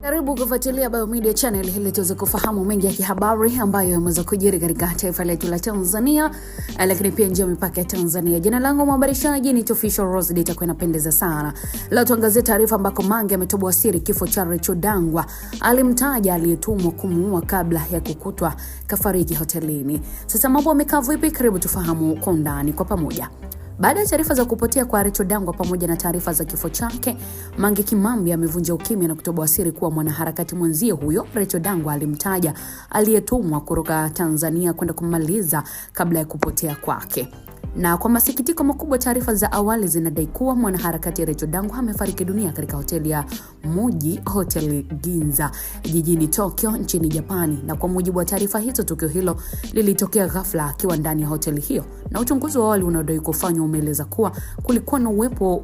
Karibu kufuatilia Biomedia Channel ili tuweze kufahamu mengi ya kihabari ambayo yameweza kujiri katika taifa letu la Tanzania, lakini pia nje ya mipaka ya Tanzania. Jina langu mhabarishaji ni Official Rose, itakuwa inapendeza sana. Leo tuangazie taarifa ambako Mange ametoboa siri kifo cha Rachel Dangwa. Alimtaja aliyetumwa kumuua kabla ya kukutwa kafariki hotelini. Sasa mambo yamekaa vipi? Karibu tufahamu kwa undani kwa pamoja. Baada ya taarifa za kupotea kwa Rachel Dangwa pamoja na taarifa za kifo chake, Mange Kimambi amevunja ukimya na kutoboa siri kuwa mwanaharakati mwenzie huyo Rachel Dangwa alimtaja aliyetumwa kutoka Tanzania kwenda kumaliza kabla ya kupotea kwake. Na kwa masikitiko makubwa, taarifa za awali zinadai kuwa mwanaharakati Rachel Dangwa amefariki dunia katika hoteli ya Muji Hotel Ginza jijini Tokyo nchini Japani. Na kwa mujibu wa taarifa hizo, tukio hilo lilitokea ghafla akiwa ndani ya hoteli hiyo, na uchunguzi wa awali unaodai kufanywa umeeleza kuwa kulikuwa na uwepo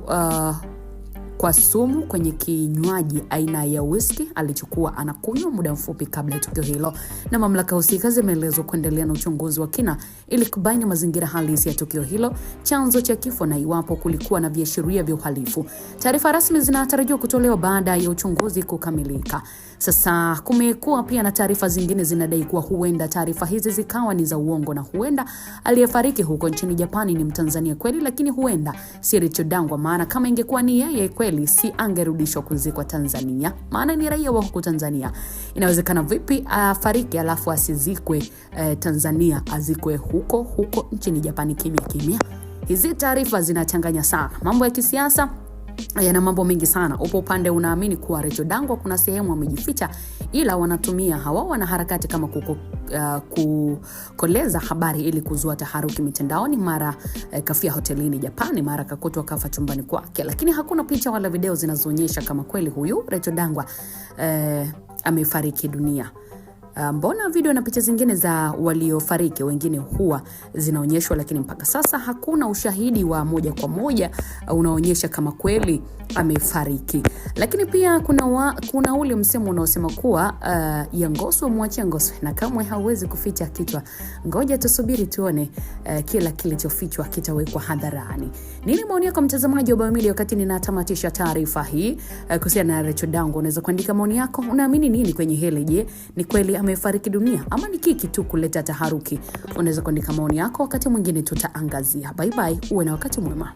kwa sumu kwenye kinywaji aina ya whisky alichokuwa anakunywa muda mfupi kabla ya tukio hilo, na mamlaka husika zimeelezwa kuendelea na uchunguzi wa kina ili kubaini mazingira halisi ya tukio hilo, chanzo cha kifo na iwapo kulikuwa na viashiria vya uhalifu. Taarifa rasmi zinatarajiwa kutolewa baada ya uchunguzi kukamilika. Sasa kumekuwa pia na taarifa zingine zinadai kuwa huenda taarifa hizi zikawa ni za uongo na huenda aliyefariki huko nchini Japani ni Mtanzania kweli, lakini huenda si Rachel Dangwa, maana kama ingekuwa ni yeye kweli si angerudishwa kuzikwa Tanzania, maana ni raia wa huko Tanzania. Inawezekana vipi afariki alafu asizikwe Tanzania, azikwe huko nchini Japani kimya? Hizi taarifa zinachanganya sana. Mambo ya kisiasa yana mambo mengi sana. Upo upande unaamini kuwa Rachel Dangwa kuna sehemu amejificha, ila wanatumia hawa wanaharakati kama kukoleza habari ili kuzua taharuki mitandaoni. Mara kafia hotelini Japani, mara kakutwa kafa chumbani kwake, lakini hakuna picha wala video zinazoonyesha kama kweli huyu Rachel Dangwa amefariki dunia. Mbona video na picha zingine za waliofariki wengine huwa zinaonyeshwa, lakini mpaka sasa hakuna ushahidi wa moja kwa moja unaonyesha kama kweli amefariki. Lakini pia kuna ule msemo unaosema kuwa ya Ngoswe muachie Ngoswe, na kamwe hauwezi kuficha kichwa. Ngoja tusubiri tuone kila kilichofichwa kitawekwa hadharani. Nini maoni yako mtazamaji wa Biomedia wakati ninatamatisha taarifa hii kuhusiana na Rachel Dangwa? Unaweza kuandika maoni yako. Unaamini nini kwenye hili? Je, ni kweli amefariki dunia ama ni kiki tu kuleta taharuki? Unaweza kuandika maoni yako, wakati mwingine tutaangazia. Bye bye, uwe na wakati mwema.